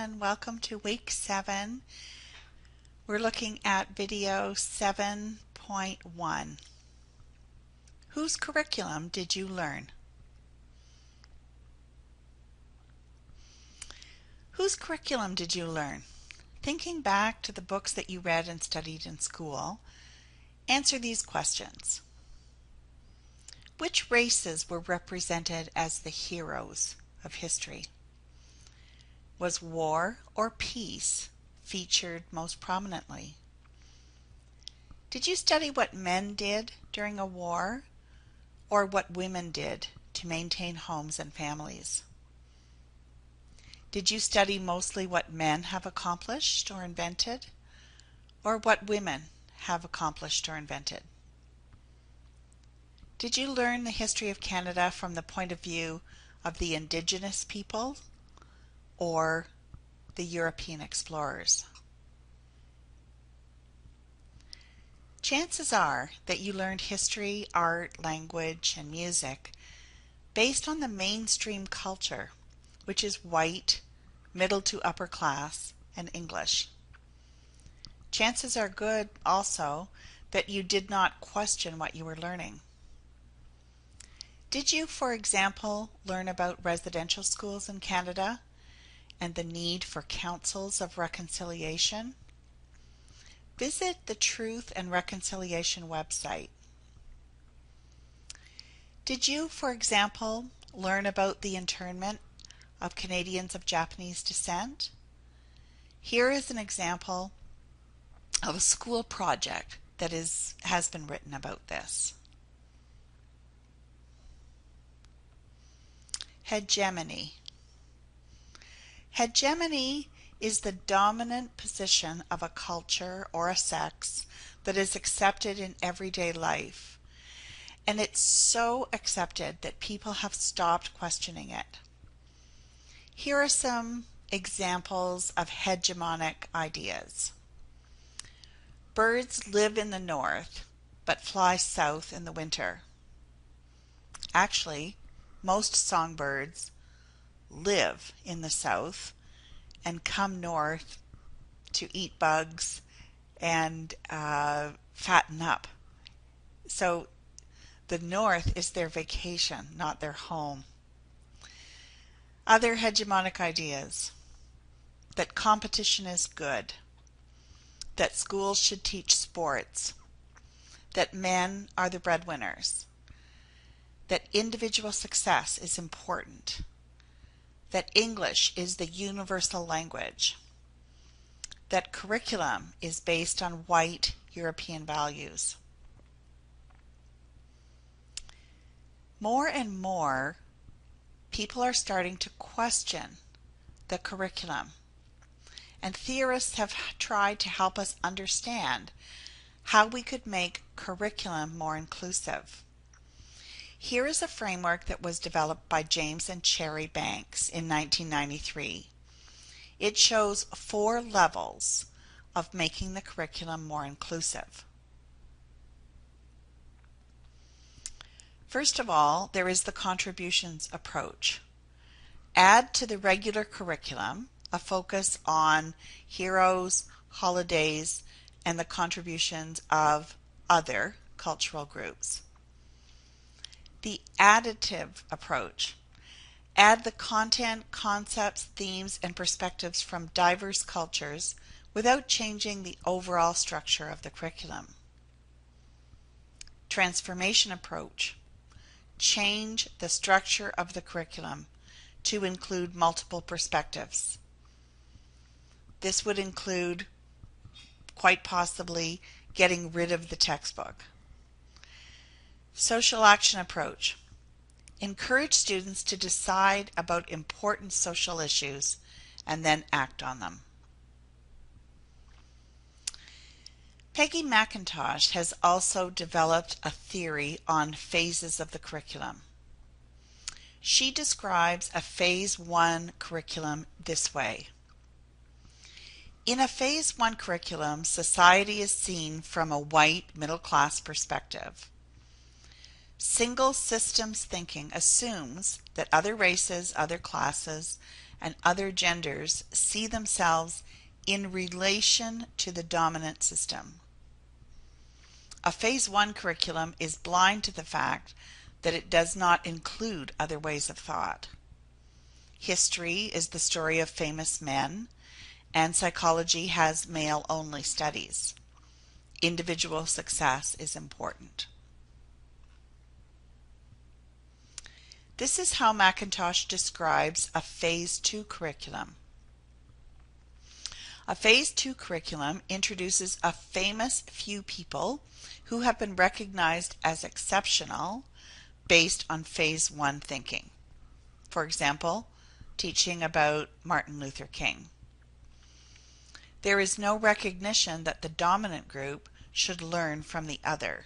everyone. Welcome to week 7. We're looking at video 7.1. Whose curriculum did you learn? Whose curriculum did you learn? Thinking back to the books that you read and studied in school, answer these questions. Which races were represented as the heroes of history? Was war or peace featured most prominently? Did you study what men did during a war or what women did to maintain homes and families? Did you study mostly what men have accomplished or invented or what women have accomplished or invented? Did you learn the history of Canada from the point of view of the Indigenous people or the European explorers? Chances are that you learned history, art, language, and music based on the mainstream culture, which is white, middle to upper class, and English. Chances are good also that you did not question what you were learning. Did you, for example, learn about residential schools in Canada and the need for councils of reconciliation? Visit the Truth and Reconciliation website. Did you, for example, learn about the internment of Canadians of Japanese descent? Here is an example of a school project that has been written about this. Hegemony. Hegemony is the dominant position of a culture or a sex that is accepted in everyday life. And it's so accepted that people have stopped questioning it. Here are some examples of hegemonic ideas. Birds live in the north, but fly south in the winter. Actually, most songbirds live in the south and come north to eat bugs and fatten up. So the north is their vacation, not their home. Other hegemonic ideas: that competition is good, that schools should teach sports, that men are the breadwinners, that individual success is important, that English is the universal language, that curriculum is based on white European values. More and more, people are starting to question the curriculum, and theorists have tried to help us understand how we could make curriculum more inclusive. Here is a framework that was developed by James and Cherry Banks in 1993. It shows 4 levels of making the curriculum more inclusive. First of all, there is the contributions approach. Add to the regular curriculum a focus on heroes, holidays, and the contributions of other cultural groups. The additive approach. Add the content, concepts, themes, and perspectives from diverse cultures without changing the overall structure of the curriculum. Transformation approach. Change the structure of the curriculum to include multiple perspectives. This would include, quite possibly, getting rid of the textbook. Social action approach. Encourage students to decide about important social issues and then act on them. Peggy McIntosh has also developed a theory on phases of the curriculum. She describes a Phase 1 curriculum this way. In a Phase 1 curriculum, society is seen from a white middle-class perspective. Single systems thinking assumes that other races, other classes, and other genders see themselves in relation to the dominant system. A Phase 1 curriculum is blind to the fact that it does not include other ways of thought. History is the story of famous men, and psychology has male-only studies. Individual success is important. This is how McIntosh describes a Phase 2 curriculum. A Phase 2 curriculum introduces a famous few people who have been recognized as exceptional based on Phase 1 thinking. For example, teaching about Martin Luther King. There is no recognition that the dominant group should learn from the other.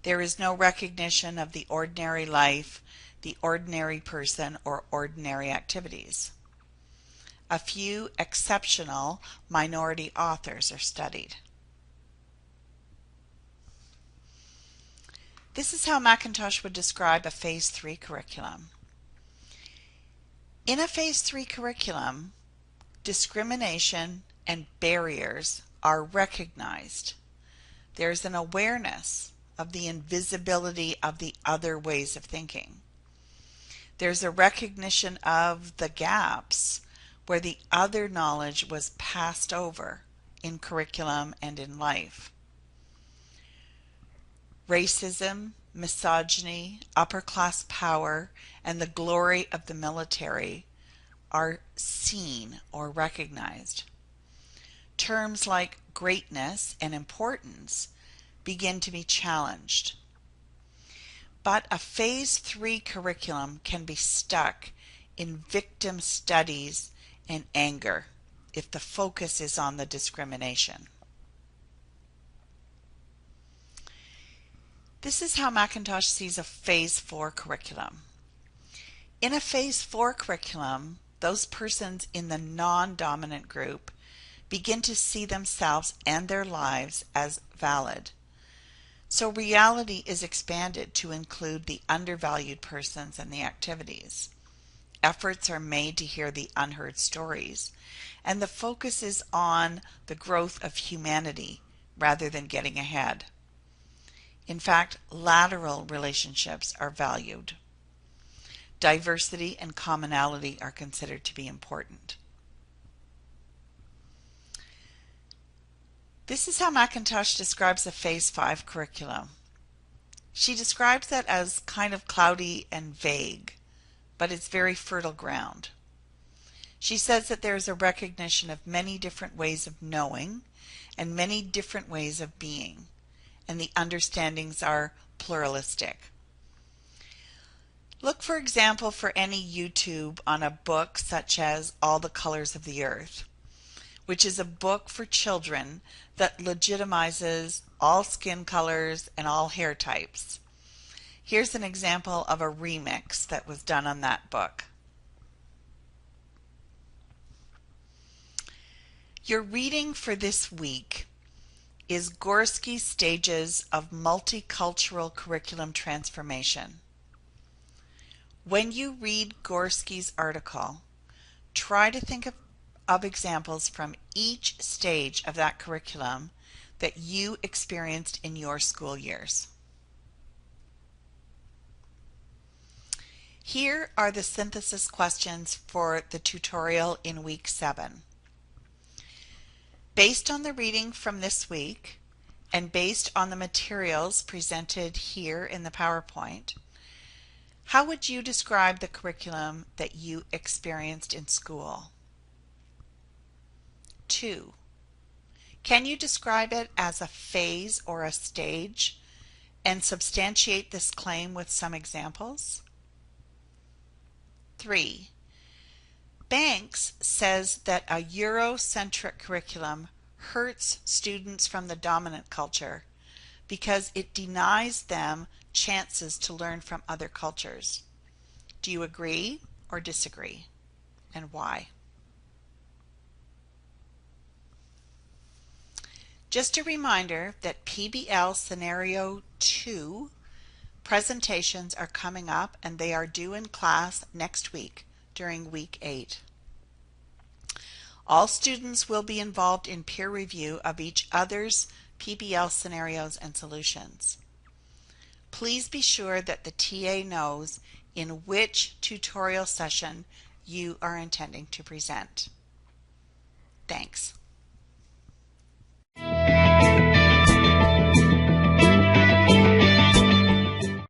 There is no recognition of the ordinary life, the ordinary person, or ordinary activities. A few exceptional minority authors are studied. This is how McIntosh would describe a Phase 3 curriculum. In a Phase 3 curriculum, discrimination and barriers are recognized. There's an awareness of the invisibility of the other ways of thinking. There's a recognition of the gaps where the other knowledge was passed over in curriculum and in life. Racism, misogyny, upper class power, and the glory of the military are seen or recognized. Terms like greatness and importance begin to be challenged. But a Phase 3 curriculum can be stuck in victim studies and anger if the focus is on the discrimination. This is how McIntosh sees a Phase 4 curriculum. In a Phase 4 curriculum, those persons in the non-dominant group begin to see themselves and their lives as valid. So reality is expanded to include the undervalued persons and the activities. Efforts are made to hear the unheard stories, and the focus is on the growth of humanity rather than getting ahead. In fact, lateral relationships are valued. Diversity and commonality are considered to be important. This is how McIntosh describes a Phase 5 curriculum. She describes that as kind of cloudy and vague, but it's very fertile ground. She says that there is a recognition of many different ways of knowing and many different ways of being, and the understandings are pluralistic. Look, for example, for any YouTube on a book such as All the Colors of the Earth, which is a book for children that legitimizes all skin colors and all hair types. Here's an example of a remix that was done on that book. Your reading for this week is Gorski's Stages of Multicultural Curriculum Transformation. When you read Gorski's article, try to think of examples from each stage of that curriculum that you experienced in your school years. Here are the synthesis questions for the tutorial in week 7. Based on the reading from this week and based on the materials presented here in the PowerPoint, how would you describe the curriculum that you experienced in school? 2. Can you describe it as a phase or a stage and substantiate this claim with some examples? 3. Banks says that a Eurocentric curriculum hurts students from the dominant culture because it denies them chances to learn from other cultures. Do you agree or disagree, and why? Just a reminder that PBL Scenario 2 presentations are coming up and they are due in class next week, during week 8. All students will be involved in peer review of each other's PBL scenarios and solutions. Please be sure that the TA knows in which tutorial session you are intending to present. Thanks.